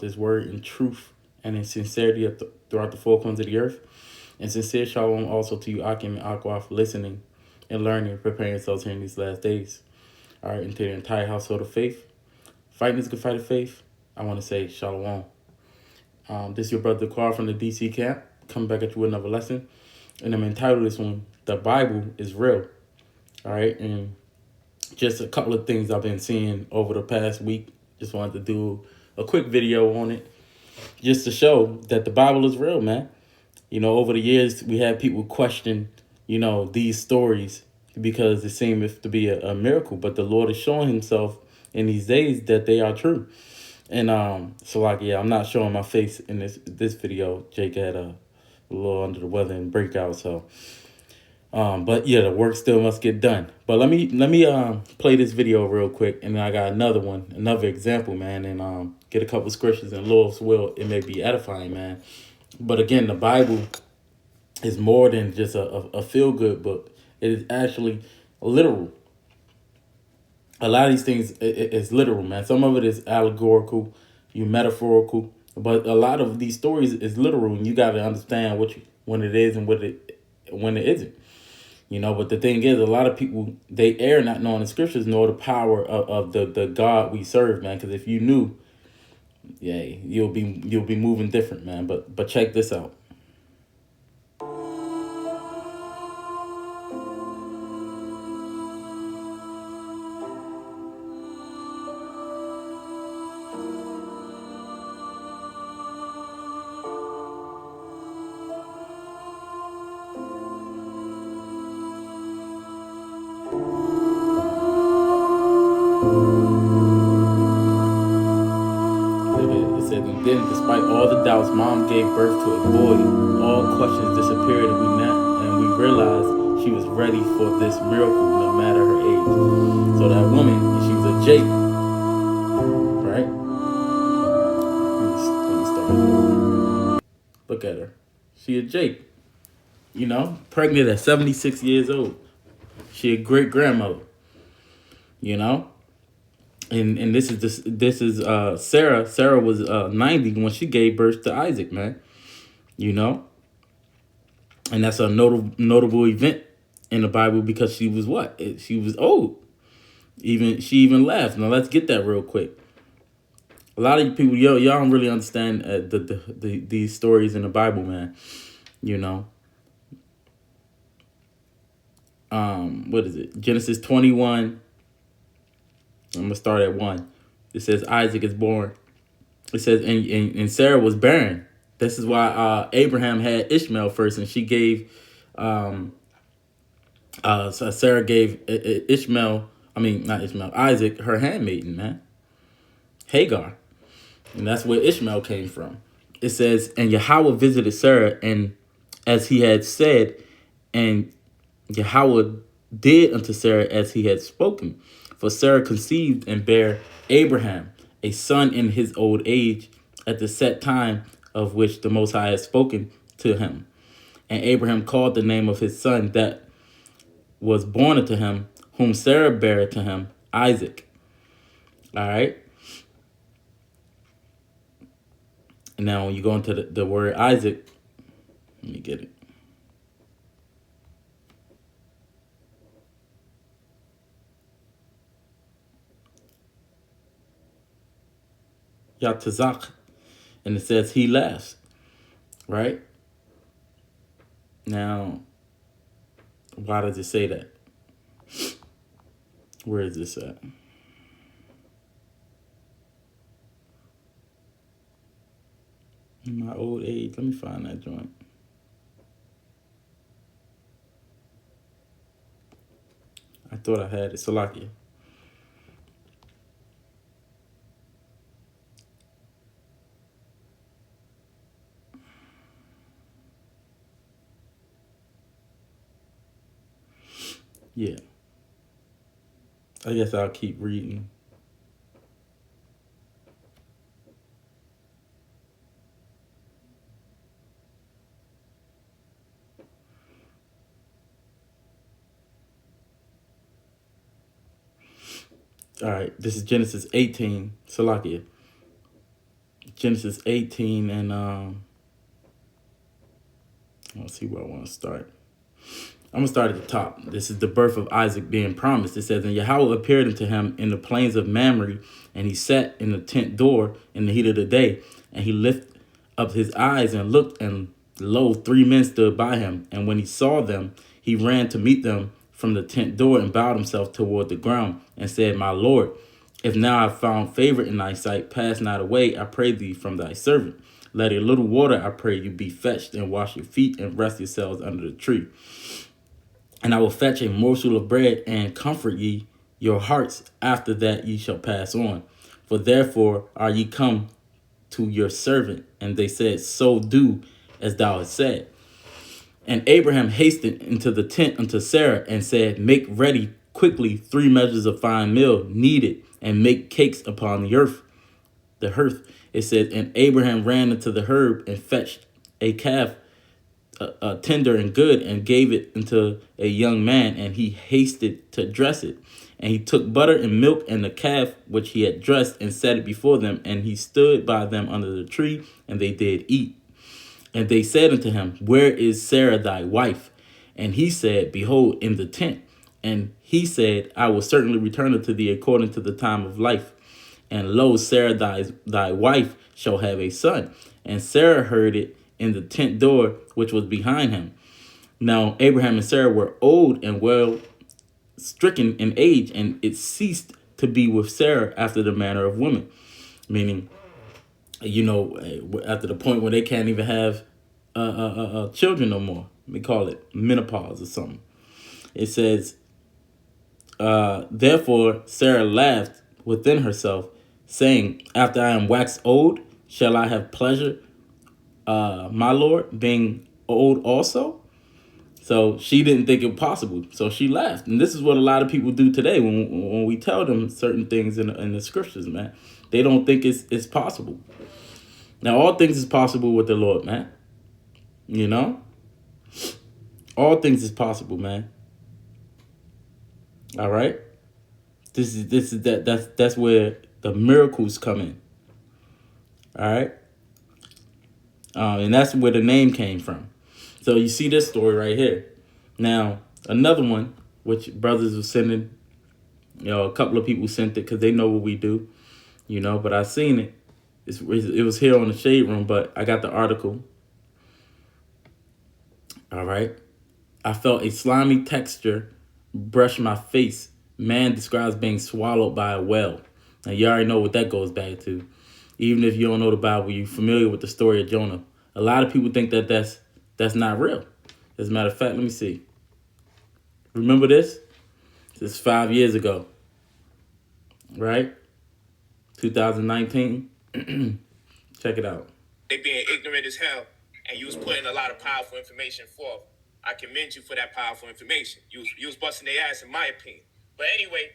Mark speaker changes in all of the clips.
Speaker 1: this word in truth and in sincerity throughout the four corners of the earth. And sincere shalom also to you, Akim and Aqua, for listening and learning, preparing yourselves here in these last days. All right, and to the entire household of faith, fighting this good fight of faith, I want to say shalom. This is your brother Carl from the DC camp, coming back at you with another lesson. And I'm entitled this one, The Bible is Real. All right, and just a couple of things I've been seeing over the past week. Just wanted to do a quick video on it, just to show that the Bible is real, man. You know, over the years, we had people question, these stories because it seemed to be a miracle. But the Lord is showing himself in these days that they are true. And so, I'm not showing my face in this video. Jake had a little under the weather and breakout. So, but yeah, the work still must get done. But let me play this video real quick. And then I got another example, man. And get a couple scriptures, and Lord's will, it may be edifying, man. But again, the Bible is more than just a feel-good book. It is actually literal. A lot of these things is literal, man. Some of it is allegorical, metaphorical, but a lot of these stories is literal, and you got to understand when it is and when it isn't. But the thing is, a lot of people, they err not knowing the scriptures nor the power of the God we serve, man. Because if you knew, yeah, you'll be moving different, man. But check this out. It says, and then, despite all the doubts, mom gave birth to a boy. All questions disappeared, and we realized she was ready for this miracle, no matter her age. So that woman, she was a Jake, right? Let me start. Look at her. She a Jake. Pregnant at 76 years old. She a great grandmother. And this is Sarah. Sarah was 90 when she gave birth to Isaac, man. And that's a notable event in the Bible because she was what? She was old. She even laughed. Now let's get that real quick. A lot of people, y'all don't really understand these stories in the Bible, man. What is it? Genesis 21. I'm gonna start at 1. It says Isaac is born. It says and Sarah was barren. This is why Abraham had Ishmael first, and she gave so Sarah gave Isaac, her handmaiden, man, Hagar. And that's where Ishmael came from. It says, and Yahweh visited Sarah, and as he had said, and Yahweh did unto Sarah as he had spoken. For Sarah conceived and bare Abraham a son in his old age, at the set time of which the Most High had spoken to him. And Abraham called the name of his son that was born unto him, whom Sarah bare to him, Isaac. All right. And now when you go into the word Isaac, let me get it. Yatazak. And it says he laughs. Right? Now, why does it say that? Where is this at? In my old age. Let me find that joint. I thought I had it. Salakia. Yeah. I guess I'll keep reading. All right, this is Genesis 18, Salakia, Genesis 18 and let's see where I want to start. I'm gonna start at the top. This is the birth of Isaac being promised. It says, and Yahweh appeared unto him in the plains of Mamre, and he sat in the tent door in the heat of the day, and he lifted up his eyes and looked, and lo, 3 men stood by him. And when he saw them, he ran to meet them from the tent door and bowed himself toward the ground and said, My Lord, if now I have found favor in thy sight, pass not away, I pray thee, from thy servant. Let a little water, I pray you, be fetched, and wash your feet, and rest yourselves under the tree. And I will fetch a morsel of bread and comfort ye your hearts. After that ye shall pass on. For therefore are ye come to your servant. And they said, So do as thou hast said. And Abraham hastened into the tent unto Sarah and said, Make ready quickly 3 measures of fine meal, knead it, and make cakes upon the earth. The hearth. It says, and Abraham ran into the herb and fetched a calf tender and good, and gave it unto a young man, and he hasted to dress it. And he took butter and milk and the calf which he had dressed, and set it before them, and he stood by them under the tree, and they did eat. And they said unto him, Where is Sarah thy wife? And he said, Behold, in the tent. And he said, I will certainly return unto thee according to the time of life. And lo, Sarah thy wife shall have a son. And Sarah heard it in the tent door which was behind him. Now Abraham and Sarah were old and well stricken in age, and it ceased to be with Sarah after the manner of women. Meaning, after the point where they can't even have children no more. We call it menopause or something. It says, therefore Sarah laughed within herself, saying, After I am waxed old, shall I have pleasure, my Lord, being old also? So she didn't think it possible. So she laughed. And this is what a lot of people do today when we tell them certain things in the scriptures, man. They don't think it's possible. Now, all things is possible with the Lord, man. You know? All things is possible, man. All right? That's where the miracles come in. All right? And that's where the name came from. So you see this story right here. Now, another one, which brothers were sending, a couple of people sent it because they know what we do, but I seen it. It was here on the Shade Room, but I got the article. All right. I felt a slimy texture brush my face. Man describes being swallowed by a whale. Now, you already know what that goes back to. Even if you don't know the Bible, you're familiar with the story of Jonah. A lot of people think that that's not real. As a matter of fact, let me see. Remember this? This is 5 years ago. Right? 2019. Check it out.
Speaker 2: They being ignorant as hell, and you was putting a lot of powerful information forth. I commend you for that powerful information. You was busting their ass, in my opinion. But anyway,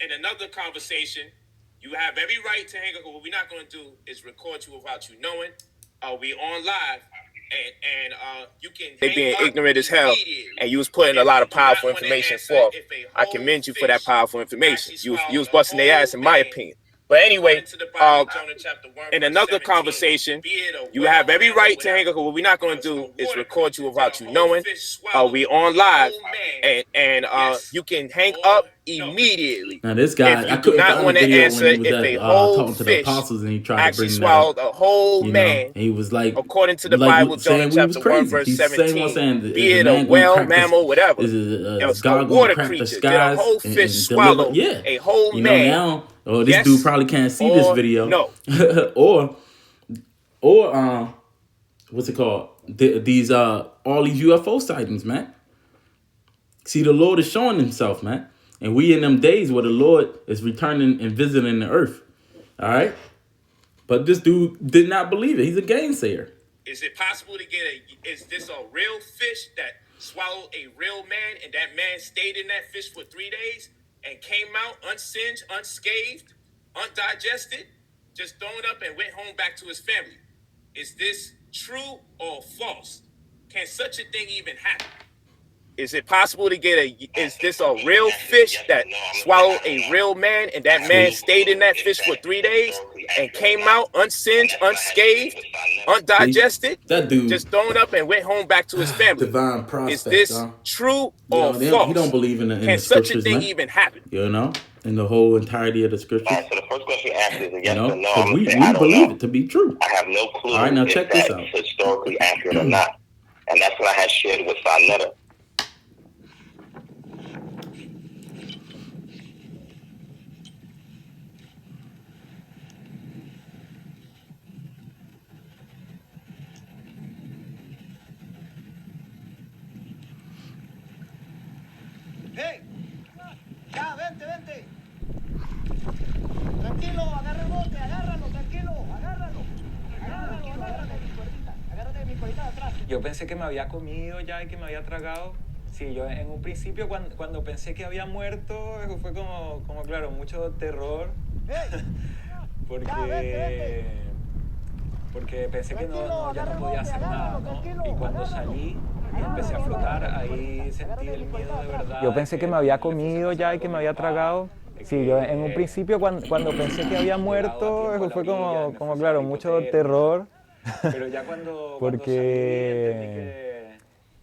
Speaker 2: in another conversation, you have every right to hang up. What we're not going to do is record you without you knowing. We on live, and you can. They being ignorant as hell, and you was putting a lot of powerful information forth. I commend you for that powerful information. You was busting their ass, in my opinion. But anyway, in another conversation, you have every right to hang up. What we're not going to do is record you without you knowing. We on live, and you can hang up immediately.
Speaker 1: Now this guy, I couldn't find a video when he was talking to the apostles, and he tried to bring
Speaker 2: swallowed a whole man.
Speaker 1: And he was like,
Speaker 2: according to the Bible, Jonah chapter 1 verse 17, be it a whale, mammal, whatever. It was a water creature. Did a whole fish swallow a whole man?
Speaker 1: Now, this dude probably can't see this video.
Speaker 2: No.
Speaker 1: or what's it called? These all these UFO sightings, man. See, the Lord is showing himself, man. And we in them days where the Lord is returning and visiting the earth. All right? But this dude did not believe it. He's a gainsayer.
Speaker 2: Is it possible to is this a real fish that swallowed a real man, and that man stayed in that fish for 3 days and came out unsinged, unscathed, undigested, just thrown up and went home back to his family? Is this true or false? Can such a thing even happen? Is it possible to get is this a real fish that swallowed a real man and that man stayed in that fish for 3 days and came out unsinged, unscathed,
Speaker 1: See,
Speaker 2: undigested,
Speaker 1: that dude,
Speaker 2: just thrown up and went home back to his family?
Speaker 1: divine
Speaker 2: Is
Speaker 1: prospect,
Speaker 2: this
Speaker 1: huh?
Speaker 2: true
Speaker 1: You
Speaker 2: or
Speaker 1: know, he don't
Speaker 2: false?
Speaker 1: believe in the
Speaker 2: Can such a
Speaker 1: scriptures,
Speaker 2: thing
Speaker 1: man.
Speaker 2: even happen?
Speaker 1: You know, in the whole entirety of the scriptures.
Speaker 3: All right, so the first question you asked is a
Speaker 1: You
Speaker 3: yes
Speaker 1: know,
Speaker 3: or no.
Speaker 1: because
Speaker 3: I'm going to say,
Speaker 1: we
Speaker 3: I don't
Speaker 1: believe
Speaker 3: know.
Speaker 1: it to be true.
Speaker 3: I have no clue
Speaker 1: All right, now
Speaker 3: if
Speaker 1: check this
Speaker 3: that's
Speaker 1: out.
Speaker 3: historically accurate or not. And that's what I had shared with Sonetta.
Speaker 4: ¡Hey! ¡Ya, vente, vente! Tranquilo, agarra el bote, agárralo, tranquilo, agárralo. Agárrate de mi cuerita de atrás.
Speaker 5: Yo pensé que me había comido ya y que me había tragado. Sí, yo en un principio cuando pensé que había muerto, fue como claro, mucho terror.
Speaker 4: ¡Hey!
Speaker 5: Porque, porque pensé que ya no podía hacer nada, ¿no? Y cuando salí y empecé a flotar, ahí sentí el miedo de verdad. Yo pensé que me había comido ya y que me había tragado. Sí, yo en un principio cuando pensé que había muerto, fue como claro, mucho terror. Pero ya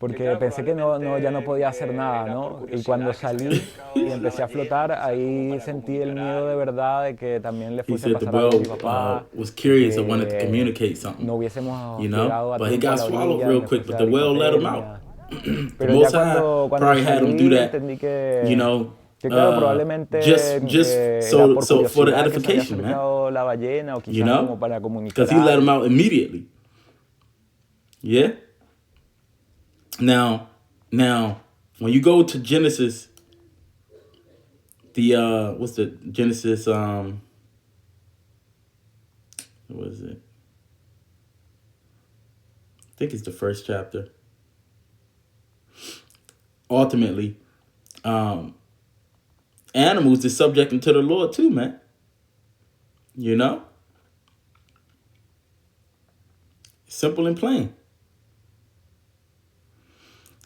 Speaker 5: porque pensé que ya no podía hacer nada, ¿no? Y cuando salí y empecé a flotar, ahí sentí el miedo de verdad de que también le
Speaker 1: He
Speaker 5: fuese a
Speaker 1: said the
Speaker 5: pasar algo a mi
Speaker 1: whale
Speaker 5: papá.
Speaker 1: was curious and
Speaker 5: que
Speaker 1: wanted to communicate something.
Speaker 5: No hubiésemos
Speaker 1: You know,
Speaker 5: llegado a
Speaker 1: but he
Speaker 5: tiempo a
Speaker 1: got
Speaker 5: la
Speaker 1: swallowed
Speaker 5: orilla,
Speaker 1: real
Speaker 5: me
Speaker 1: quick,
Speaker 5: fuese
Speaker 1: but
Speaker 5: a
Speaker 1: the whale let him
Speaker 5: hipotermia.
Speaker 1: out. The
Speaker 5: Pero ya
Speaker 1: Most High
Speaker 5: cuando
Speaker 1: probably had him
Speaker 5: salí,
Speaker 1: do that,
Speaker 5: entendí que,
Speaker 1: you know,
Speaker 5: que claro, probablemente
Speaker 1: just
Speaker 5: era
Speaker 1: so
Speaker 5: por
Speaker 1: for the
Speaker 5: curiosidad que se había
Speaker 1: edification, man.
Speaker 5: acercado la ballena o
Speaker 1: You
Speaker 5: quizás como
Speaker 1: know,
Speaker 5: para comunicar
Speaker 1: because he let him
Speaker 5: algo.
Speaker 1: out immediately. Yeah. Now, when you go to Genesis, the what's the Genesis? What was it? I think it's the first chapter. Ultimately, animals is subjecting to the Lord too, man. You know, simple and plain.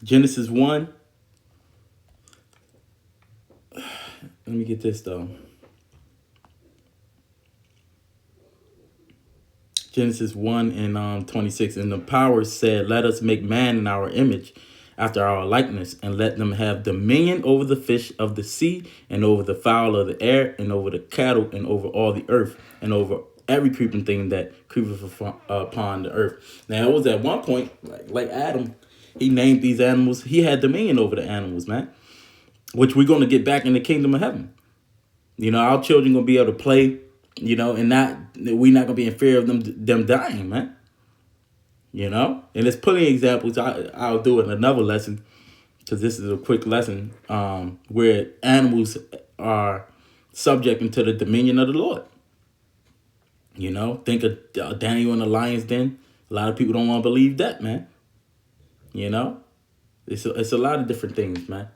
Speaker 1: Genesis 1. Let me get this though. Genesis 1 and 26. And the powers said, let us make man in our image, after our likeness, and let them have dominion over the fish of the sea, and over the fowl of the air, and over the cattle, and over all the earth, and over every creeping thing that creepeth upon the earth. Now, it was at one point, like Adam, he named these animals. He had dominion over the animals, man, which we're going to get back in the kingdom of heaven. You know, our children going to be able to play, you know, and we're not going to be in fear of them dying, man. You know, and there's plenty of examples. I'll do it in another lesson, because this is a quick lesson, where animals are subjecting to the dominion of the Lord. You know, think of Daniel in the lion's den. A lot of people don't want to believe that, man. You know, it's a lot of different things, man.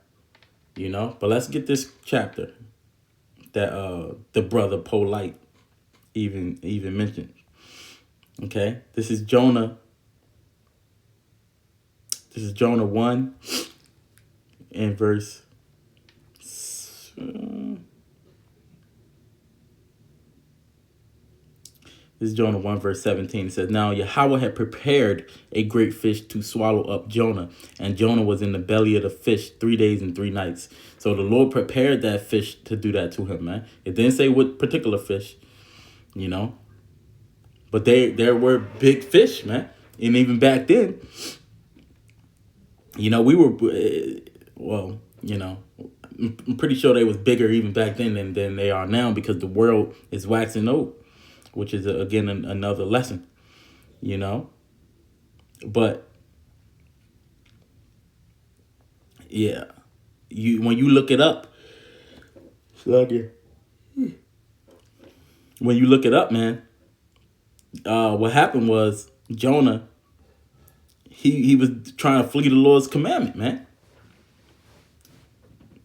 Speaker 1: You know, but let's get this chapter that the brother Polite even mentioned. Okay, this is Jonah. This is Jonah 1 and verse. This is Jonah 1 verse 17. It says, now Yahweh had prepared a great fish to swallow up Jonah, and Jonah was in the belly of the fish 3 days and 3 nights. So the Lord prepared that fish to do that to him, man. It didn't say what particular fish, you know. But there were big fish, man. And even back then, you know, we were, well, you know, I'm pretty sure they was bigger even back then than they are now, because the world is waxing old, which is, again, another lesson, you know. But, yeah, when you look it up, when you look it up, man, what happened was Jonah, he was trying to flee the Lord's commandment, man.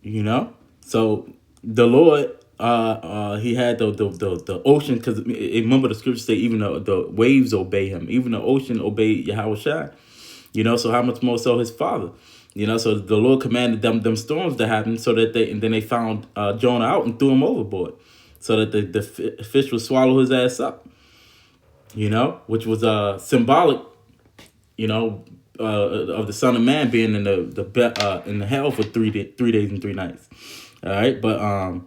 Speaker 1: You know, so the Lord, he had the ocean, because remember the scriptures say even the waves obey him, even the ocean obeyed Yahweh Shai. You know, so how much more so his father? You know, so the Lord commanded them storms to happen so that and then they found Jonah out and threw him overboard so that the fish would swallow his ass up. You know, which was symbolic, you know, of the Son of Man being in the hell for 3 days and 3 nights. All right, but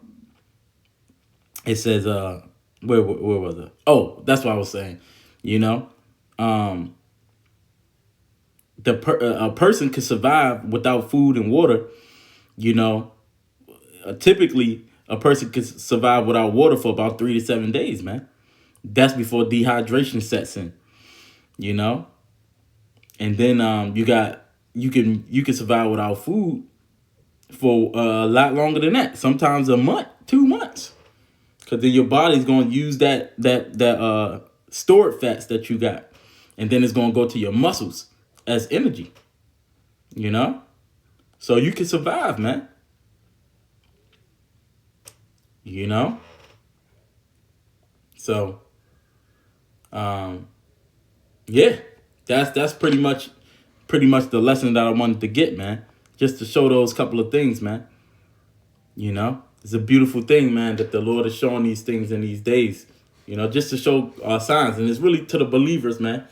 Speaker 1: it says where was it? Oh, that's what I was saying. You know, a person can survive without food and water. You know, typically a person can survive without water for about 3 to 7 days, man. That's before dehydration sets in. You know, and then you can survive without food for a lot longer than that. Sometimes a month, 2 months, because then your body's going to use that stored fats that you got, and then it's going to go to your muscles as energy. You know, so you can survive, man. You know, so yeah, that's pretty much the lesson that I wanted to get, man. Just to show those couple of things, man. You know, it's a beautiful thing, man, that the Lord is showing these things in these days. You know, just to show signs, and it's really to the believers, man.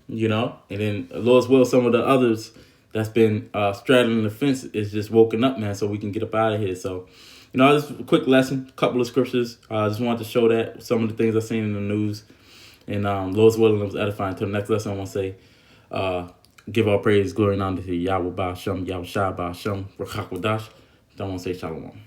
Speaker 1: You know, and then Lord's will, some of the others that's been straddling the fence is just woken up, man, so we can get up out of here. So, you know, just a quick lesson, couple of scriptures. I just wanted to show that some of the things I've seen in the news. And Lord's willing, it was edifying. Until the next lesson, I want to say, give all praise, glory, and honor to Yahweh Ba'Shem, Yahweh Shai Ba'Shem, Rakakwadash. Don't want to say shalom.